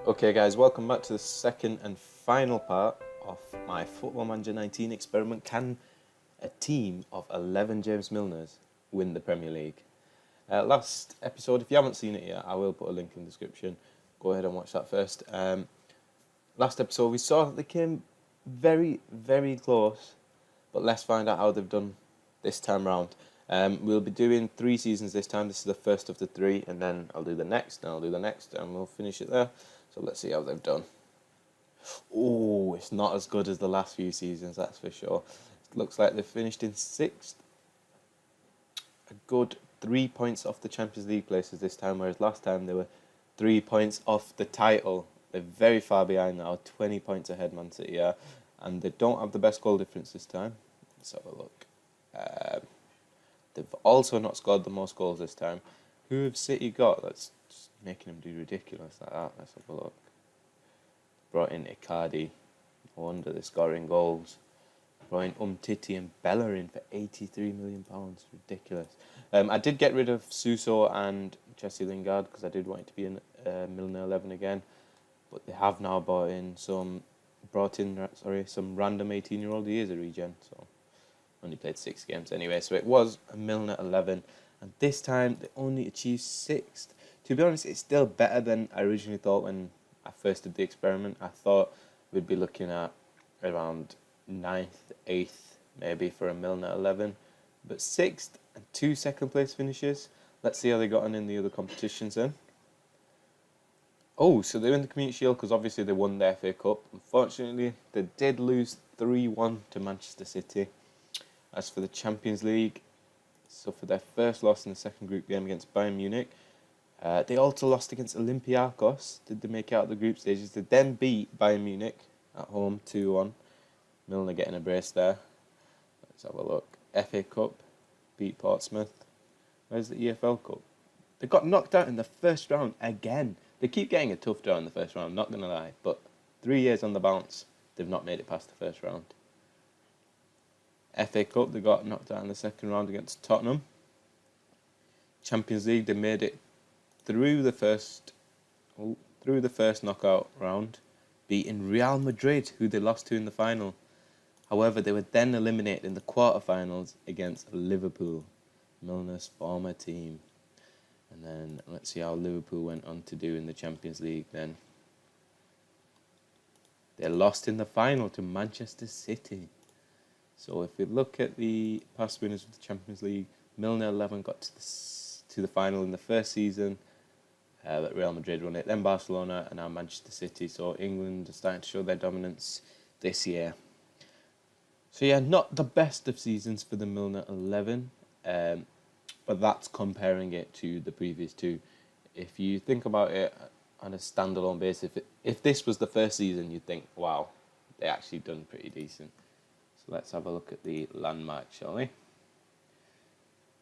Okay guys, welcome back to the second and final part of my Football Manager 19 experiment. Can a team of 11 James Milners win the Premier League? Last episode, if you haven't seen it yet, I will put a link in the description. Go ahead and watch that first. Last episode, we saw that they came very, very close, but let's find out how they've done this time round. We'll be doing 3 seasons this time. This is the first of the 3, and then I'll do the next, and I'll do the next, and we'll finish it there. So let's see how they've done. Oh, it's not as good as the last few seasons, that's for sure. It looks like they've finished in 6th. A good 3 points off the Champions League places this time, whereas last time they were 3 points off the title. They're very far behind now, 20 points ahead Man City are, and they don't have the best goal difference this time. Let's have a look. They've also not scored the most goals this time. Who have City got? That's just making them do ridiculous like that. Let's have a look. Brought in Icardi. No wonder they're scoring goals. Brought in Umtiti and Bellerin for £83 million. Ridiculous. I did get rid of Suso and Jesse Lingard because I did want it to be in Milner 11 again. But they have now brought in some random 18-year-old. He is a regen, so only played 6 games anyway. So it was a Milner 11, and this time they only achieved 6th. To be honest, it's still better than I originally thought when I first did the experiment. I thought we'd be looking at around 9th, 8th, maybe for a Milner 11. But 6th and 2 second place finishes. Let's see how they got on in the other competitions then. Oh, so they're in the Community Shield because obviously they won the FA Cup. Unfortunately, they did lose 3-1 to Manchester City. As for the Champions League, so for their first loss in the second group game against Bayern Munich, they also lost against Olympiacos. Did they make it out of the group stages? They then beat Bayern Munich at home 2-1. Milner getting a brace there. Let's have a look. FA Cup, beat Portsmouth. Where's the EFL Cup? They got knocked out in the first round again. They keep getting a tough draw in the first round, not going to lie. But 3 years on the bounce, they've not made it past the first round. FA Cup, they got knocked out in the second round against Tottenham. Champions League, they made it through the first knockout round, beating Real Madrid, who they lost to in the final. However, they were then eliminated in the quarterfinals against Liverpool, Milner's former team. And then let's see how Liverpool went on to do in the Champions League then. They lost in the final to Manchester City. So if we look at the past winners of the Champions League, Milner 11 got to the final in the first season, but Real Madrid won it, then Barcelona, and now Manchester City. So England are starting to show their dominance this year. So yeah, not the best of seasons for the Milner 11, but that's comparing it to the previous 2. If you think about it on a standalone basis, if this was the first season, you'd think, wow, they actually done pretty decent. So let's have a look at the landmark, shall we?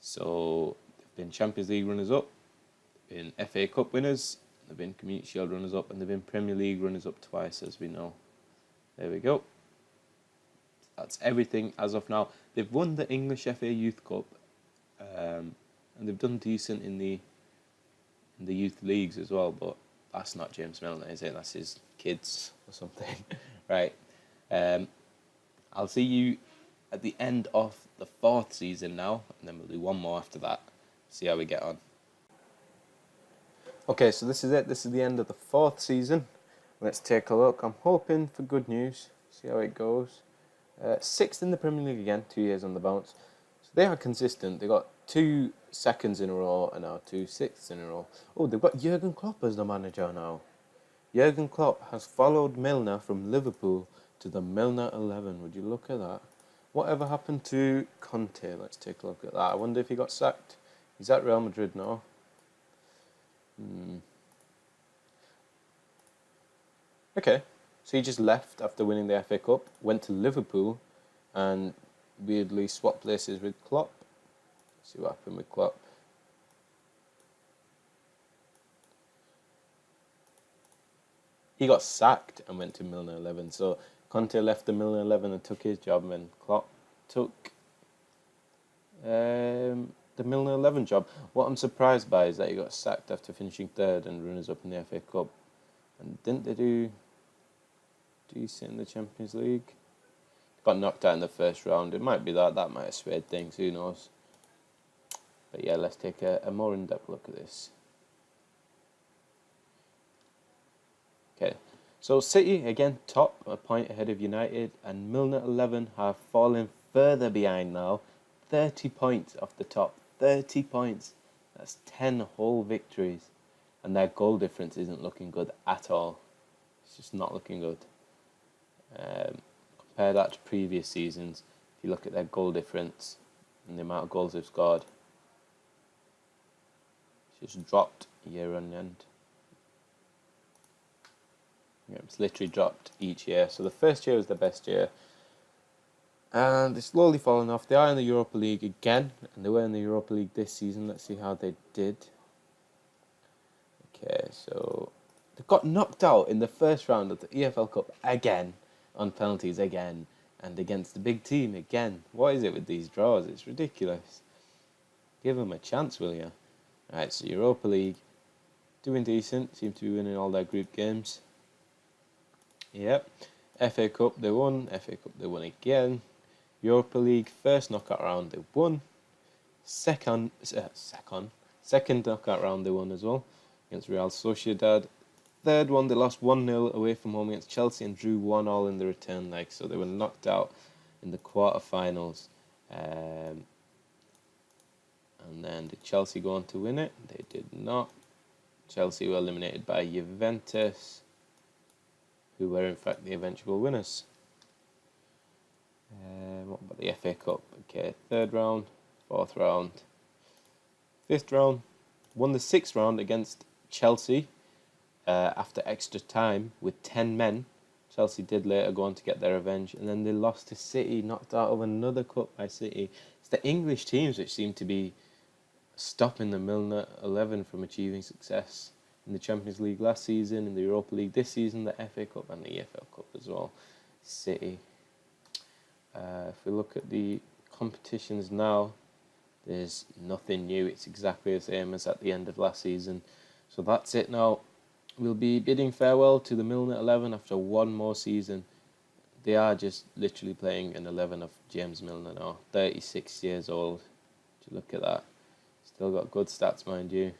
So they've been Champions League runners-up, been FA Cup winners, they've been Community Shield runners-up, and they've been Premier League runners-up twice, as we know. There we go. That's everything as of now. They've won the English FA Youth Cup, and they've done decent in the youth leagues as well, but that's not James Milner, is it? That's his kids or something. Right. I'll see you at the end of the 4th season now, and then we'll do one more after that. See how we get on. Okay, so this is it. This is the end of the 4th season. Let's take a look. I'm hoping for good news. See how it goes. 6th in the Premier League again, 2 years on the bounce. So they are consistent. They got 2 seconds in a row and now 2 6ths in a row. Oh, they've got Jurgen Klopp as the manager now. Jurgen Klopp has followed Milner from Liverpool to the Milner 11. Would you look at that? Whatever happened to Conte? Let's take a look at that. I wonder if he got sacked. He's at Real Madrid now. Okay, so he just left after winning the FA Cup, went to Liverpool, and weirdly swapped places with Klopp. Let's see what happened with Klopp. He got sacked and went to Milner 11. So Conte left the Milner 11 and took his job, and Klopp took the Milner 11 job. What I'm surprised by is that he got sacked after finishing 3rd and runners-up in the FA Cup. And didn't they do decent in the Champions League? Got knocked out in the first round. It might be that might have swayed things, who knows. But yeah, let's take a more in-depth look at this. Okay, so City, again, top, a point ahead of United, and Milner 11 have fallen further behind now. 30 points off the top, 30 points. That's 10 whole victories. And their goal difference isn't looking good at all. It's just not looking good. Compare that to previous seasons. If you look at their goal difference and the amount of goals they've scored, it's just dropped year on end. Yeah, it's literally dropped each year. So the first year was the best year. And they're slowly falling off. They are in the Europa League again. And they were in the Europa League this season. Let's see how they did. Okay, so they got knocked out in the first round of the EFL Cup again. On penalties again. And against the big team again. What is it with these draws? It's ridiculous. Give them a chance, will you? Right, so Europa League. Doing decent. Seem to be winning all their group games. Yep. FA Cup they won. FA Cup they won again. Europa League first knockout round they won. Second knockout round they won as well against Real Sociedad. Third one they lost 1-0 away from home against Chelsea and drew 1-1 in the return leg. So they were knocked out in the quarterfinals. And then did Chelsea go on to win it? They did not. Chelsea were eliminated by Juventus, who were in fact the eventual winners. What about the FA Cup? Okay, third round, fourth round, fifth round. Won the sixth round against Chelsea after extra time with 10 men. Chelsea did later go on to get their revenge, and then they lost to City, knocked out of another cup by City. It's the English teams which seem to be stopping the Milner 11 from achieving success in the Champions League last season, in the Europa League this season, the FA Cup and the EFL Cup as well. City. If we look at the competitions now, there's nothing new. It's exactly the same as at the end of last season. So that's it now. We'll be bidding farewell to the Milner 11 after one more season. They are just literally playing an 11 of James Milner now. 36 years old. Would you look at that? Still got good stats, mind you.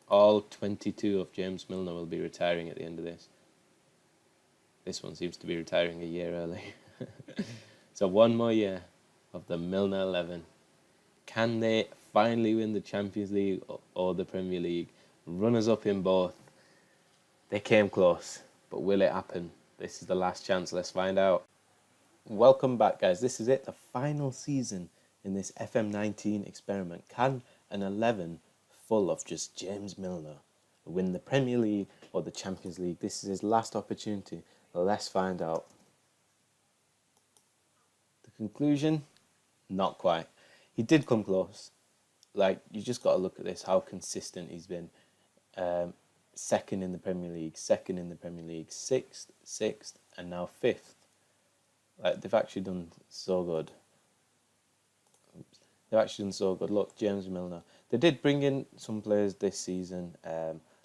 All 22 of James Milner will be retiring at the end of this. This one seems to be retiring a year early. So one more year of the Milner 11. Can they finally win the Champions League or the Premier League? Runners-up in both. They came close, but will it happen? This is the last chance. Let's find out. Welcome back, guys. This is it, the final season in this FM19 experiment. Can an 11 full of just James Milner win the Premier League or the Champions League? This is his last opportunity. Let's find out. The conclusion? Not quite. He did come close. Like, you just got to look at this, how consistent he's been. Second in the Premier League, second in the Premier League, sixth, and now fifth. Like, they've actually done so good. They've actually done so good. Look, James Milner. They did bring in some players this season,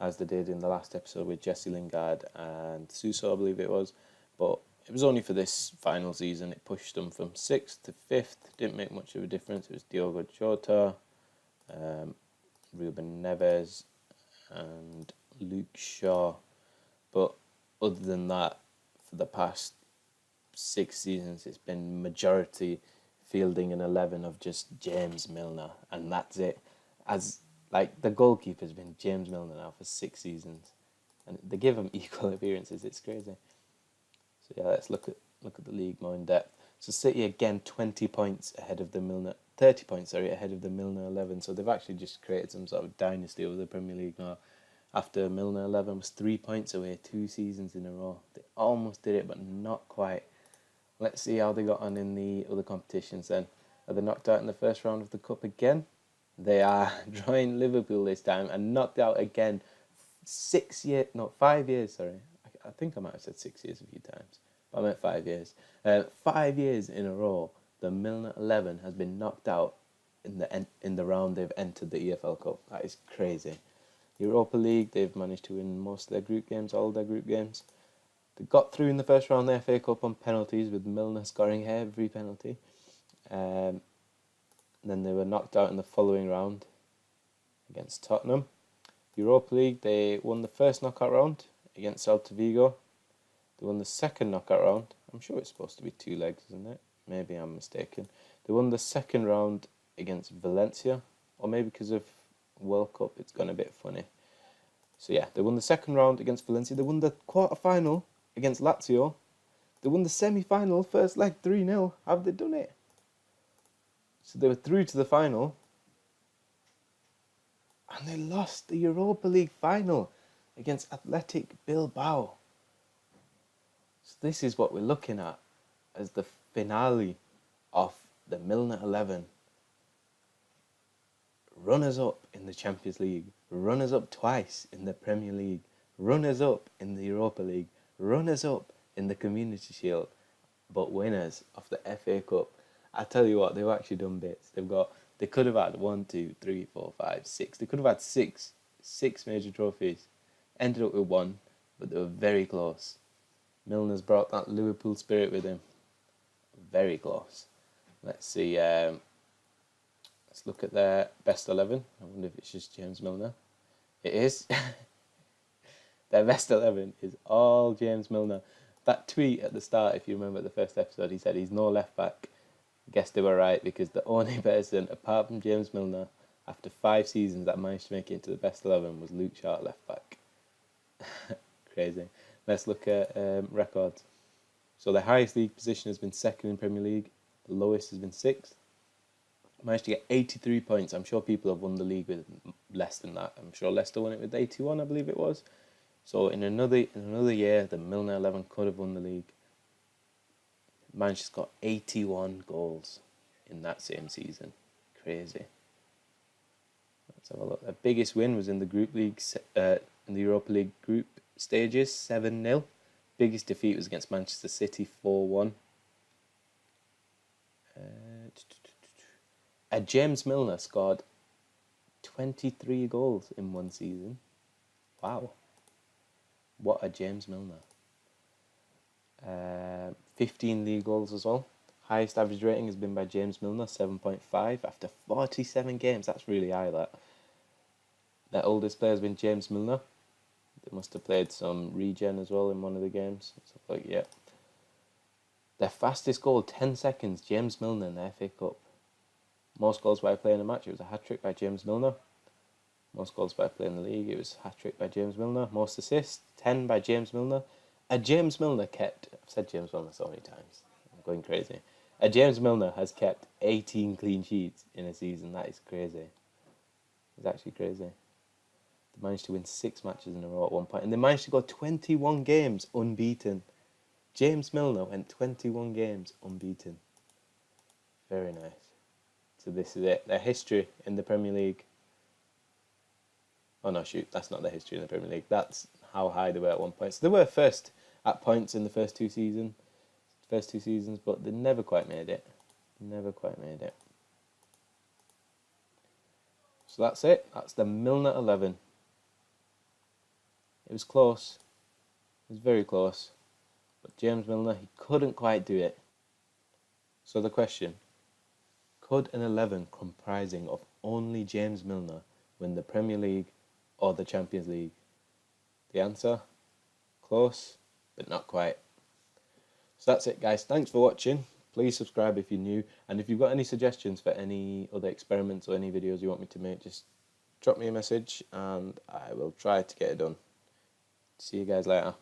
as they did in the last episode with Jesse Lingard and Suso, I believe it was. But it was only for this final season. It pushed them from 6th to 5th. Didn't make much of a difference. It was Diogo Jota, Ruben Neves, and Luke Shaw. But other than that, for the past 6 seasons, it's been majority fielding an 11 of just James Milner, and that's it. As like the goalkeeper's been James Milner now for 6 seasons, and they give him equal appearances. It's crazy. So yeah, let's look at the league more in depth. So City again 20 points ahead of the Milner, 30 points ahead of the Milner 11. So they've actually just created some sort of dynasty over the Premier League now. After Milner 11 was 3 points away 2 seasons in a row. They almost did it, but not quite. Let's see how they got on in the other competitions then. Are they knocked out in the first round of the Cup again? They are drawing Liverpool this time and knocked out again 5 years, sorry. I think I might have said 6 years a few times, but I meant 5 years. 5 years in a row, the Milner 11 has been knocked out in the round they've entered the EFL Cup. That is crazy. Europa League, they've managed to win most of their group games, all their group games. They got through in the first round of the FA Cup on penalties, with Milner scoring every penalty. Then they were knocked out in the following round against Tottenham. Europa League, they won the first knockout round against Celta Vigo. They won the second knockout round. I'm sure it's supposed to be 2 legs, isn't it? Maybe I'm mistaken. They won the second round against Valencia, or maybe because of World Cup, it's gone a bit funny. So yeah, they won the second round against Valencia. They won the quarter-final against Lazio. They won the semi-final, first leg, 3-0. How have they done it? So they were through to the final, and they lost the Europa League final against Athletic Bilbao. So this is what we're looking at as the finale of the Milner 11. Runners-up in the Champions League, runners-up twice in the Premier League, runners-up in the Europa League, runners-up in the Community Shield, but winners of the FA Cup. I tell you what, they've actually done bits. They could have had 1, 2, 3, 4, 5, 6. They could have had six major trophies. Ended up with 1, but they were very close. Milner's brought that Liverpool spirit with him. Very close. Let's see. Let's look at their best 11. I wonder if it's just James Milner. It is. Their best 11 is all James Milner. That tweet at the start, if you remember the first episode, he said he's no left back. I guess they were right, because the only person, apart from James Milner, after 5 seasons that managed to make it into the best 11 was Luke Shaw at left back. Crazy. Let's look at records. So the highest league position has been 2nd in Premier League. The lowest has been 6th. Managed to get 83 points. I'm sure people have won the league with less than that. I'm sure Leicester won it with 81, I believe it was. So in another year, the Milner 11 could have won the league. Managed to score 81 goals in that same season. Crazy. Let's have a look. Their biggest win was in the group league, in the Europa League group stages, 7-0. Biggest defeat was against Manchester City, 4-1. James Milner scored 23 goals in one season. Wow. What a James Milner. 15 league goals as well. Highest average rating has been by James Milner, 7.5 after 47 games. That's really high, that. Their oldest player has been James Milner. They must have played some regen as well in one of the games. So, yeah. Their fastest goal, 10 seconds, James Milner in the FA Cup. Most goals by a player in a match, it was a hat-trick by James Milner. Most goals by a player in the league, it was a hat-trick by James Milner. Most assists, 10 by James Milner. James Milner kept... I've said James Milner so many times. I'm going crazy. James Milner has kept 18 clean sheets in a season. That is crazy. It's actually crazy. They managed to win 6 matches in a row at one point. And they managed to go 21 games unbeaten. James Milner went 21 games unbeaten. Very nice. So this is it. Their history in the Premier League. Oh no, shoot. That's not their history in the Premier League. That's how high they were at one point. So they were first at points in the first two seasons, but they never quite made it. Never quite made it. So that's it. That's the Milner 11. It was close. It was very close. But James Milner, he couldn't quite do it. So the question, could an 11 comprising of only James Milner win the Premier League or the Champions League? The answer, close, but not quite. So that's it, guys. Thanks for watching. Please subscribe if you're new. And if you've got any suggestions for any other experiments or any videos you want me to make, just drop me a message and I will try to get it done. See you guys later.